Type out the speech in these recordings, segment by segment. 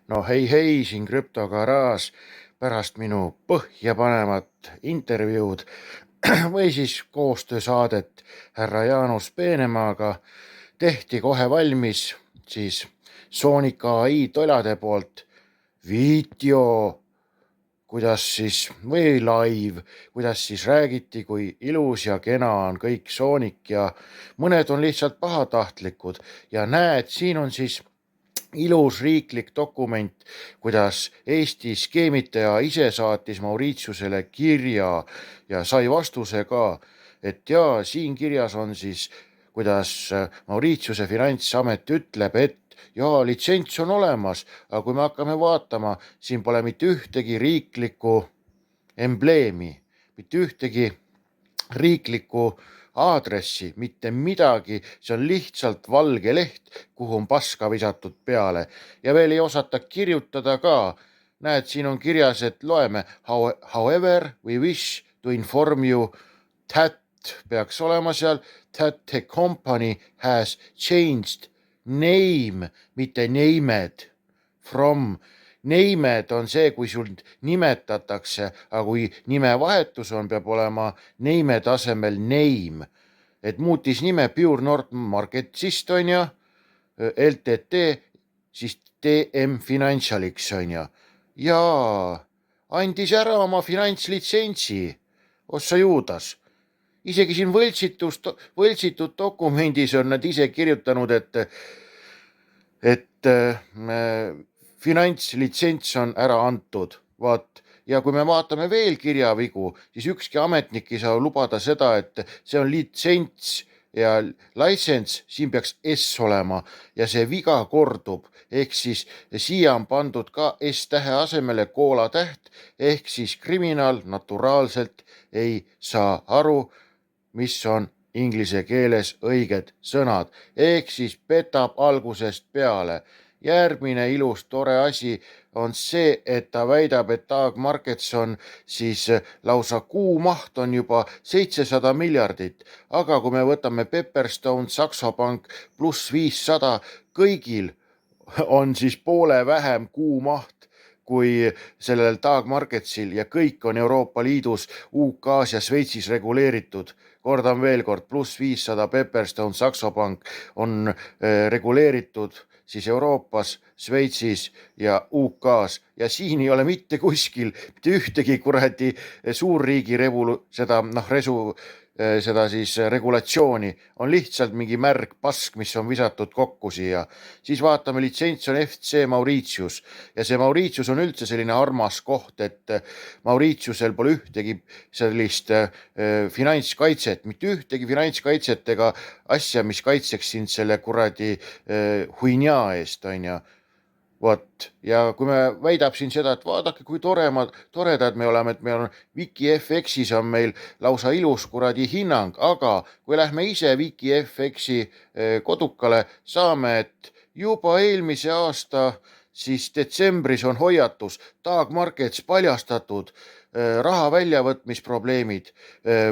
No hei, siin krüptogaraaž pärast minu põhjapanevat intervjuud või siis koostöösaadet härra Jaanus Peenemaaga tehti kohe valmis siis Sonic AI tolade poolt video, kuidas siis või live, kuidas siis räägiti, kui ilus ja kena on kõik Sonic ja mõned on lihtsalt pahatahtlikud ja näed, siin on siis ilus riiklik dokument, kuidas Eesti skeemitaja ise saatis Mauritiusele kirja ja sai vastuse ka, et jaa, siin kirjas on siis, kuidas Mauritiuse finantsamet ütleb, et jaa, litsents on olemas, aga kui me hakkame vaatama, siin pole mitte ühtegi riiklikku embleemi, mitte ühtegi riiklikku aadressi, mitte midagi, see on lihtsalt valge leht, kuhu on paska visatud peale ja veel ei osata kirjutada ka. Näed, siin on kirjas, et loeme however we wish to inform you that peaks olema seal, that the company has changed name, mitte named from. Named on see, kui sul nimetatakse, aga kui nimevahetus on, peab olema name tasemel name. Et muutis nime Pure North Marketsist on ju, LTT, siis TM Financialiks on ju. Ja andis ära oma finantslitsentsi, ossa juudas. Isegi siin võltsitud dokumendis on nad ise kirjutanud, et finantslitsents on ära antud, vaat, ja kui me vaatame veel kirjavigu, siis ükski ametnik ei saa lubada seda, et see on litsents ja license, siin peaks S olema ja see viga kordub, ehk siis siia on pandud ka S-tähe asemele koolatäht, ehk siis kriminaal naturaalselt ei saa aru, mis on inglise keeles õiged sõnad, ehk siis petab algusest peale. Järgmine ilus tore asi on see, et ta väidab, et Dag Markets on siis lausa kuumaht on juba 700 miljardit, aga kui me võtame Pepperstone, Saxo Bank pluss 500, kõigil on siis poole vähem kuumaht kui sellel Dag Marketsil ja kõik on Euroopa Liidus, UK-s ja Šveitsis reguleeritud. Kordan veel kord, pluss 500 Pepperstone, Saxo Bank on reguleeritud siis Euroopas, Šveitsis ja UK-s ja siin ei ole mitte kuskil mitte ühtegi kuradi suurriigi seda siis regulatsiooni, on lihtsalt mingi märg pask, mis on visatud kokku siia. Siis vaatame, litsents on FC Mauritius ja see Mauritius on üldse selline armas koht, et Mauritiusel pole ühtegi sellist finantskaitset, mitte ühtegi finantskaitset ega asja, mis kaitseks sind selle kuradi huinja eest, on ju. Vot, ja kui me väidab siin seda, et vaadake, kui toredad me oleme, et meil on WikiFX-is on meil lausa ilus kuradi hinnang, aga kui lähme ise WikiFX-i kodukale, saame, et juba eelmise aasta siis detsembris on hoiatus, Dag Markets paljastatud, raha väljavõtmisprobleemid,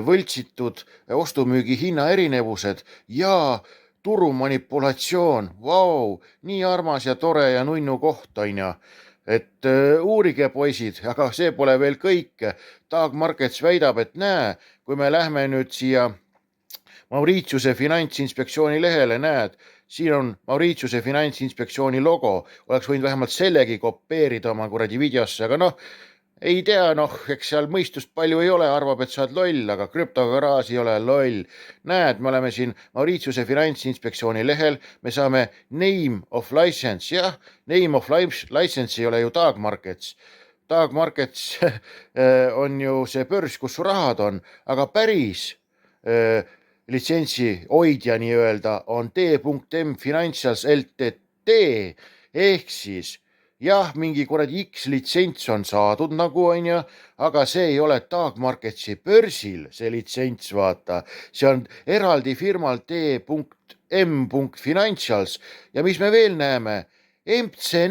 võltsitud ostumüügi hinna erinevused ja turumanipulatsioon, vau, nii armas ja tore ja nunnu koht on ju, et uurige poisid, aga see pole veel kõik. Dag Markets väidab, et näe, kui me lähme nüüd siia Mauritiuse finantsinspektsiooni lehele, näed, siin on Mauritiuse finantsinspektsiooni logo, oleks võinud vähemalt sellegi kopeerida oma kuradi videosse, aga noh, ei tea, eks seal mõistust palju ei ole, arvab, et sa oled loll, aga krüptogaraaž ei ole loll. Näed, me oleme siin Mauritiuse finantsinspektsiooni lehel, me saame name of license, jah, name of license ei ole ju Dag Markets. Dag Markets on ju see börs, kus su rahad on, aga päris litsentsi hoidja nii-öelda on T.M Financials LTT ehk siis jah, mingi kuradi X litsents on saadud nagu on ju, aga see ei ole Dag Marketsi börsil, see litsents, vaata. See on eraldi firmal T.M Financials ja mis me veel näeme? MC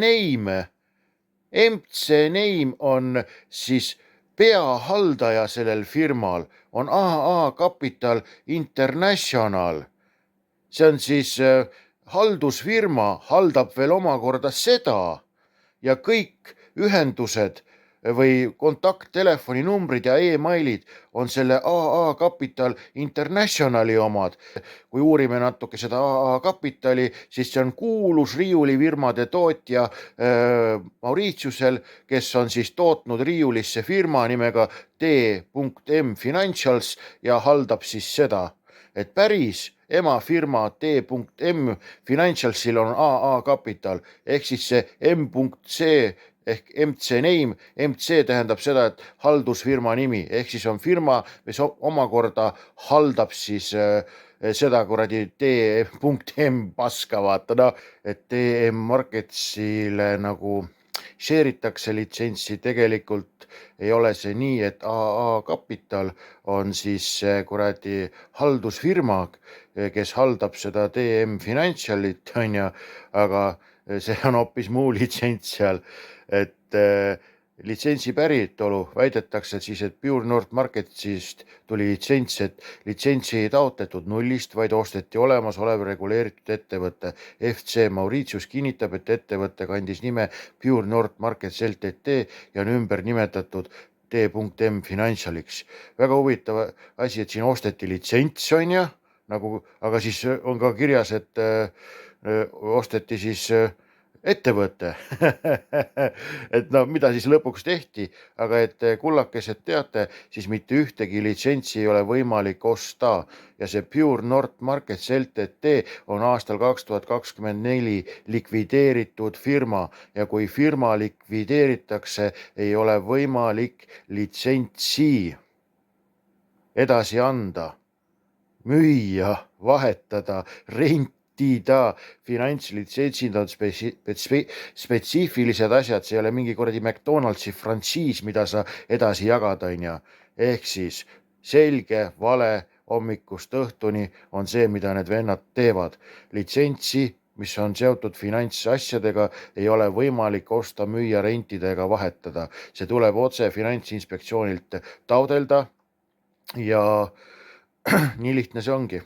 Name on siis peahaldaja sellel firmal, on AA Capital International. See on siis haldusfirma, haldab veel omakorda seda. ja kõik ühendused või kontakttelefoni numbrid ja emailid on selle AA Capital Internationali omad. Kui uurime natuke seda AA Capitali, siis see on kuulus riiulifirmade tootja Mauritiusel, kes on siis tootnud riiulisse firma nimega T.M Financials ja haldab siis seda, et päris emafirma T.M Financialsil on AA Capital ehk siis see M.C ehk MC name, MC tähendab seda, et haldusfirma nimi, ehk siis on firma, mis omakorda haldab siis seda kuradi T.M paska, vaata, no, et TM Marketsile nagu share itakse litsentsi, tegelikult ei ole see nii, et AA Capital on siis kuradi haldusfirma, kes haldab seda TM Financialit, on ju, aga see on hoopis muu litsents seal, et litsentsi päritolu väidetakse siis, et Pure North Marketsist tuli litsents, et litsentsi ei taotletud nullist, vaid osteti olemasolev reguleeritud ettevõte. FC Mauritius kinnitab, et ettevõte kandis nime Pure North Markets LTT ja on ümber nimetatud T.M Financialiks. Väga huvitav asi, et siin osteti litsents, on ju, nagu, aga siis on ka kirjas, et osteti siis ettevõte et no mida siis lõpuks tehti, aga et kullakesed teate, siis mitte ühtegi litsentsi ei ole võimalik osta ja see Pure North Markets LTT on aastal 2024 likvideeritud firma ja kui firma likvideeritakse, ei ole võimalik litsentsi edasi anda, müüa, vahetada, rentida. Finantslitsentsid on spetsiifilised asjad, see ei ole mingi kuradi McDonaldsi frantsiis, mida sa edasi jagad, on ju. Ehk siis selge vale hommikust õhtuni on see, mida need vennad teevad. Litsentsi, mis on seotud finantsasjadega, ei ole võimalik osta, müüa, rentida ega vahetada. See tuleb otse Finantsinspektsioonilt taodelda ja nii lihtne see ongi.